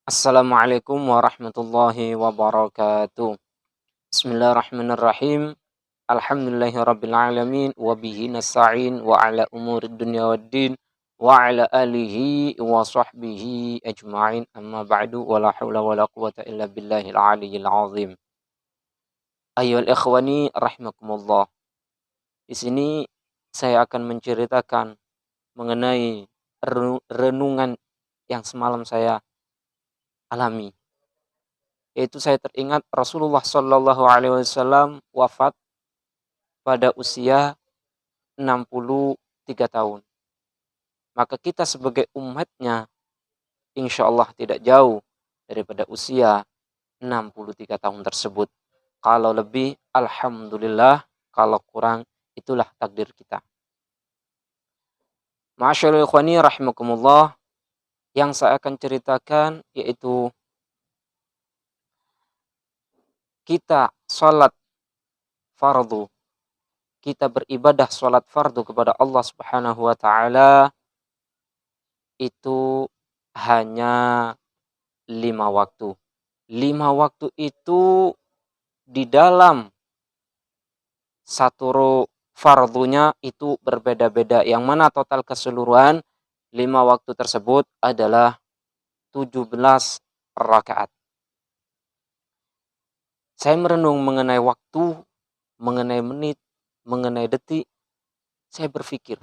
Assalamualaikum warahmatullahi wabarakatuh. Bismillahirrahmanirrahim. Alhamdulillahirrabbilalamin. Wabihi nasta'in wa ala umuri dunya waddin. Wa ala alihi wa sahbihi ajma'in. Amma ba'du wa la hawla wa la quwata illa billahil aliyyil azim. Ayyuhal ikhwani rahimakumullah. Di sini saya akan menceritakan mengenai renungan yang semalam saya alami. Yaitu saya teringat Rasulullah Shallallahu Alaihi Wasallam wafat pada usia 63 tahun. Maka kita sebagai umatnya insya Allah tidak jauh daripada usia 63 tahun tersebut. Kalau lebih, alhamdulillah. Kalau kurang, itulah takdir kita. Ma'asyiral ikhwani rahimakumullah, yang saya akan ceritakan yaitu kita sholat fardu, kita beribadah sholat fardu kepada Allah Subhanahu wa taala itu hanya 5 waktu. 5 waktu itu di dalam satu fardunya itu berbeda-beda. Yang mana total keseluruhan 5 waktu tersebut adalah 17 rakaat. Saya merenung mengenai waktu, mengenai menit, mengenai detik. Saya berpikir,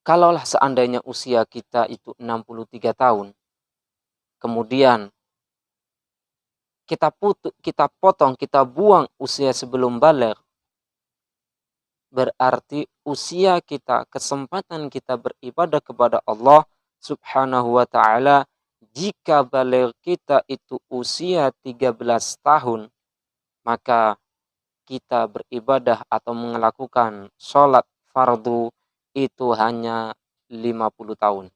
kalaulah seandainya usia kita itu 63 tahun, kemudian kita potong, kita buang usia sebelum baligh, berarti usia kita, kesempatan kita beribadah kepada Allah Subhanahu wa taala, jika baligh kita itu usia 13 tahun, maka kita beribadah atau melakukan sholat fardu itu hanya 50 tahun.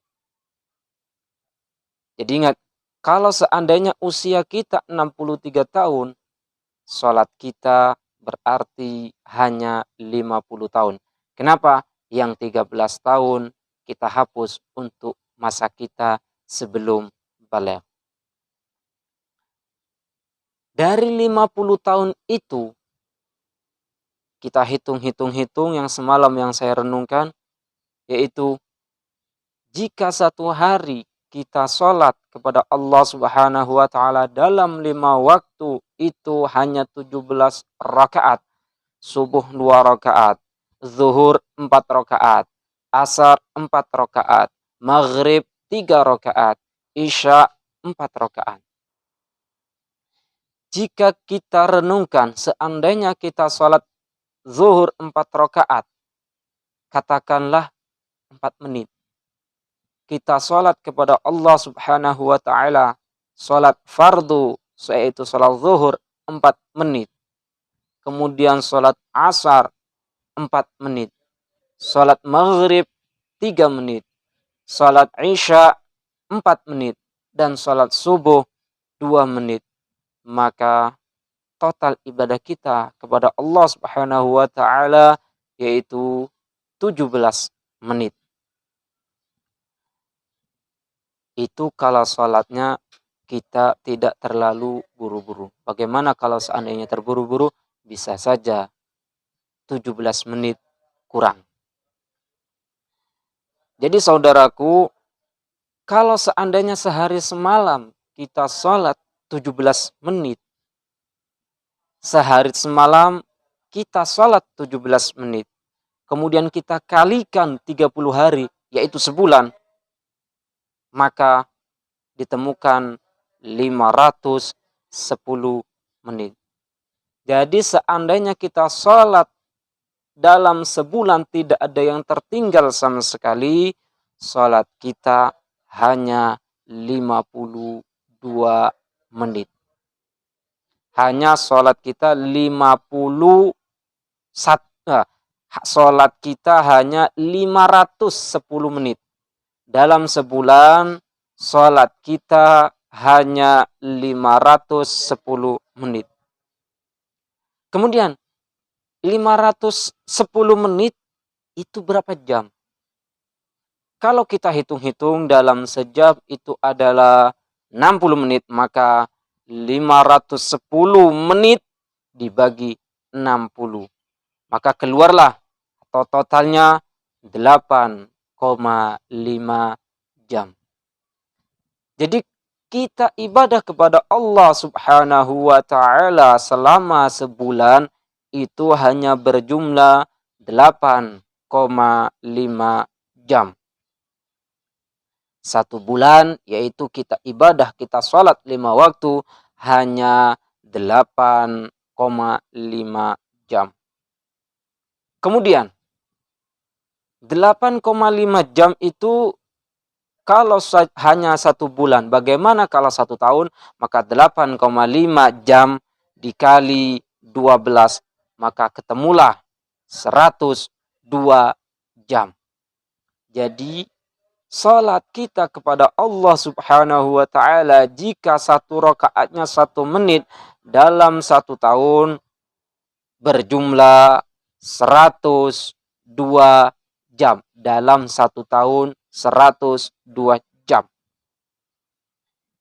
Jadi ingat, kalau seandainya usia kita 63 tahun, sholat kita berarti hanya 50 tahun. Kenapa? Yang 13 tahun kita hapus untuk masa kita sebelum baligh. Dari 50 tahun itu, kita hitung yang semalam yang saya renungkan, yaitu jika satu hari kita sholat kepada Allah Subhanahu wa taala dalam 5 waktu itu hanya 17 rakaat. Subuh 2 rakaat, zuhur 4 rakaat, asar 4 rakaat, maghrib 3 rakaat, isya 4 rakaat. Jika kita renungkan, seandainya kita sholat zuhur 4 rakaat, katakanlah 4 menit. Kita sholat kepada Allah Subhanahu wa taala, sholat fardu, yaitu sholat zuhur 4 menit. Kemudian sholat asar 4 menit. Sholat maghrib 3 menit. Sholat isya 4 menit. Dan sholat subuh 2 menit. Maka total ibadah kita kepada Allah Subhanahu wa taala yaitu 17 menit. Itu kalau sholatnya kita tidak terlalu buru-buru. Bagaimana kalau seandainya terburu-buru? Bisa saja 17 menit kurang. Jadi saudaraku, kalau seandainya sehari semalam kita sholat 17 menit, sehari semalam kita sholat 17 menit, kemudian kita kalikan 30 hari, yaitu sebulan, maka ditemukan 510 menit. Jadi seandainya kita sholat dalam sebulan tidak ada yang tertinggal sama sekali, sholat kita hanya 52 menit. Hanya sholat kita 51, sholat kita hanya 510 menit. Dalam sebulan, sholat kita hanya 510 menit. Kemudian, 510 menit itu berapa jam? Kalau kita hitung-hitung dalam sejam itu adalah 60 menit, maka 510 menit dibagi 60. Maka keluarlah atau totalnya 8,5 jam. Jadi kita ibadah kepada Allah Subhanahu wa taala selama sebulan itu hanya berjumlah 8,5 jam. Satu bulan yaitu kita ibadah, kita sholat 5 waktu hanya 8,5 jam. Kemudian 8,5 jam itu kalau hanya satu bulan, bagaimana kalau satu tahun? Maka 8,5 jam dikali 12, maka ketemulah 102 jam. Jadi, salat kita kepada Allah Subhanahu wa taala jika satu rakaatnya 1 menit dalam satu tahun berjumlah 102 jam. Dalam satu tahun 102 jam.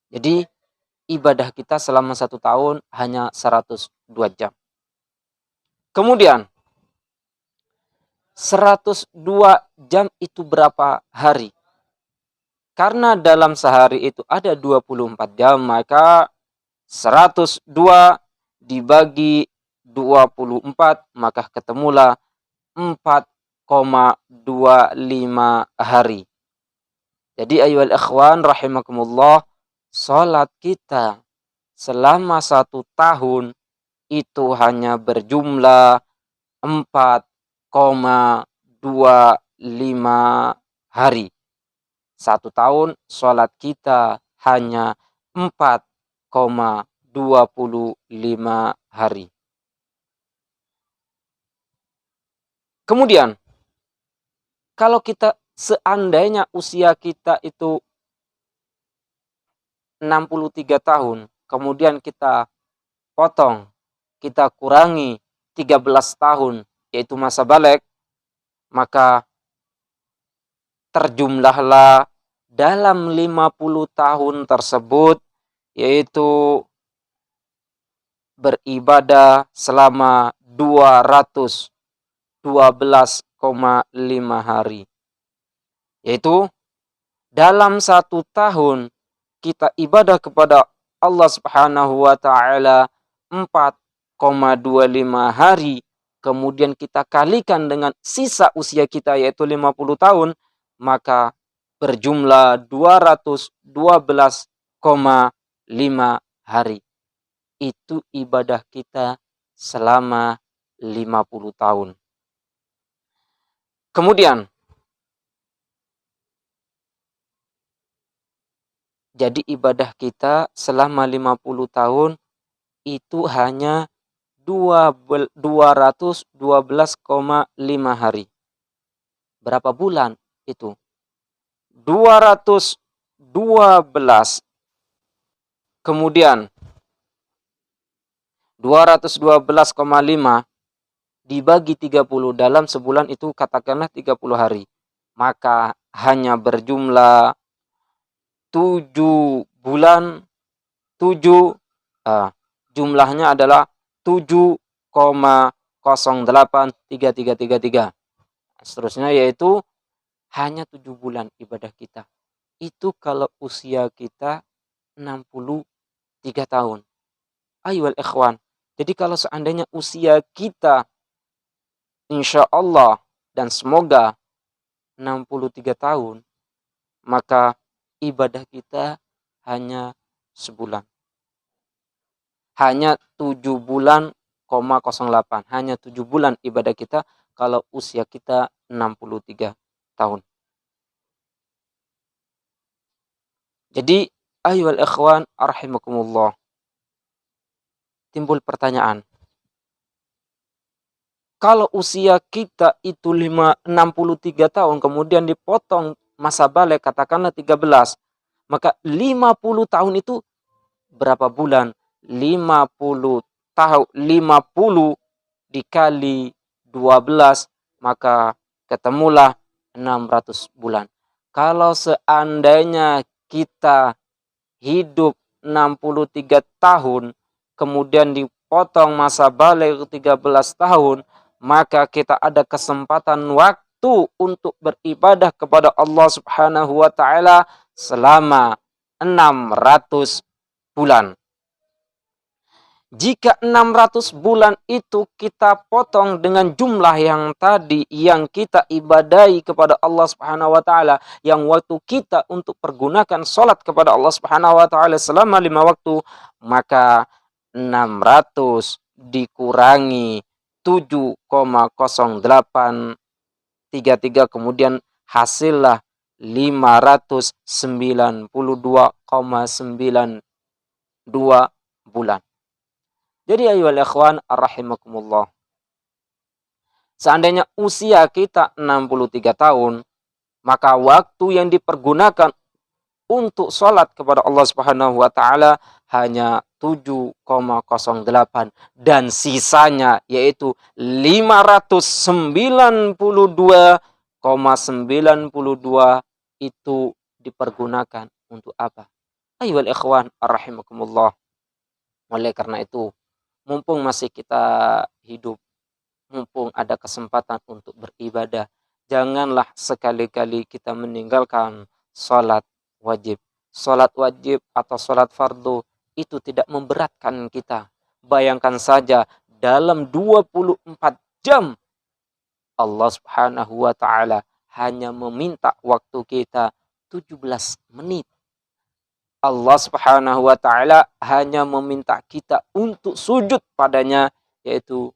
Jadi ibadah kita selama satu tahun hanya 102 jam. Kemudian 102 jam itu berapa hari? Karena dalam sehari itu ada 24 jam, maka 102 dibagi 24, maka ketemulah 4,25 hari. Jadi ayyuhal ikhwan rahimakumullah, salat kita selama satu tahun itu hanya berjumlah 4,25 hari. Satu tahun salat kita hanya 4,25 hari. Kemudian kalau kita seandainya usia kita itu 63 tahun, kemudian kita potong, kita kurangi 13 tahun, yaitu masa balik, maka terjumlahlah dalam 50 tahun tersebut, yaitu beribadah selama 212,5 hari. Yaitu dalam satu tahun kita ibadah kepada Allah Subhanahu wa taala 4,25 hari, kemudian kita kalikan dengan sisa usia kita yaitu 50 tahun, maka berjumlah 212,5 hari. Itu ibadah kita selama 50 tahun. Kemudian jadi ibadah kita selama 50 tahun itu hanya 212,5 hari. Berapa bulan itu? 212. Kemudian 212,5 dibagi 30 dalam sebulan itu katakanlah 30 hari. Maka hanya berjumlah 7 bulan, 7, jumlahnya adalah 7,083333. Seterusnya yaitu hanya 7 bulan ibadah kita. Itu kalau usia kita 63 tahun. Ayyuhal ikhwan. Jadi kalau seandainya usia kita insya Allah dan semoga 63 tahun, maka ibadah kita hanya sebulan. Hanya 7 bulan, 08. Hanya 7 bulan ibadah kita kalau usia kita 63 tahun. Jadi, ayyuhal ikhwan rahimakumullah. Timbul pertanyaan. Kalau usia kita itu 63 tahun, kemudian dipotong masa balik, katakanlah 13, maka 50 tahun itu berapa bulan? 50 tahun, 50 dikali 12, maka ketemulah 600 bulan. kalau seandainya kita hidup 63 tahun, kemudian dipotong masa balik 13 tahun, maka kita ada kesempatan waktu untuk beribadah kepada Allah Subhanahu wa taala selama 600 bulan. Jika 600 bulan itu kita potong dengan jumlah yang tadi yang kita ibadahi kepada Allah Subhanahu wa taala, yang waktu kita untuk pergunakan salat kepada Allah Subhanahu wa taala selama 5 waktu, maka 600 dikurangi 7,0833, kemudian hasillah 592,92 bulan. Jadi ayyuhal ikhwan rahimakumullah, seandainya usia kita 63 tahun, maka waktu yang dipergunakan untuk sholat kepada Allah Subhanahu wa taala hanya 7,08, dan sisanya yaitu 592,92 itu dipergunakan untuk apa? Ayyuhal ikhwan rahimakumullah. Oleh karena itu, mumpung masih kita hidup, mumpung ada kesempatan untuk beribadah, janganlah sekali-kali kita meninggalkan sholat wajib. Sholat wajib atau sholat fardu itu tidak memberatkan kita. Bayangkan saja, dalam 24 jam Allah Subhanahu wa taala hanya meminta waktu kita 17 menit. Allah Subhanahu wa taala hanya meminta kita untuk sujud padanya, yaitu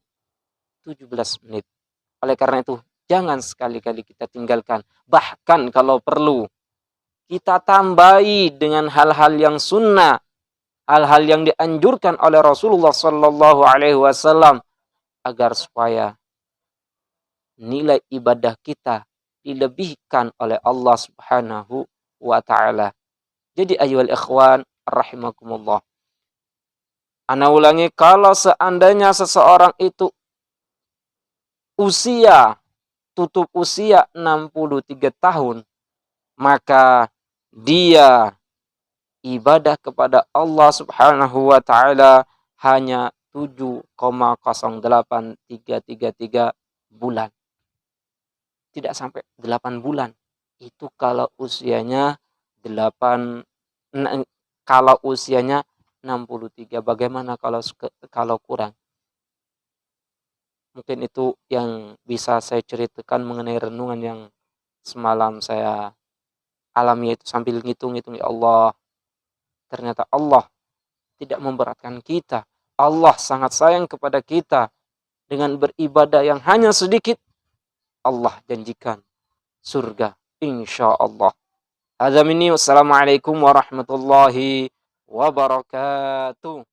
17 menit. Oleh karena itu, jangan sekali-kali kita tinggalkan. Bahkan kalau perlu, kita tambahi dengan hal-hal yang sunnah, hal-hal yang dianjurkan oleh Rasulullah sallallahu alaihi wasallam, agar supaya nilai ibadah kita dilebihkan oleh Allah Subhanahu wa taala. Jadi ayyuhal ikhwan rahimakumullah, ana ulangi, kalau seandainya seseorang itu tutup usia 63 tahun, maka dia ibadah kepada Allah Subhanahu wa taala hanya 7,0833 bulan. Tidak sampai 8 bulan. Itu kalau usianya 63. Bagaimana kalau kurang? Mungkin itu yang bisa saya ceritakan mengenai renungan yang semalam saya alami, itu sambil ngitung-ngitung, ya Allah, ternyata Allah tidak memberatkan kita. Allah sangat sayang kepada kita. Dengan beribadah yang hanya sedikit, Allah janjikan surga insya Allah. Hadza minni, wassalamualaikum warahmatullahi wabarakatuh.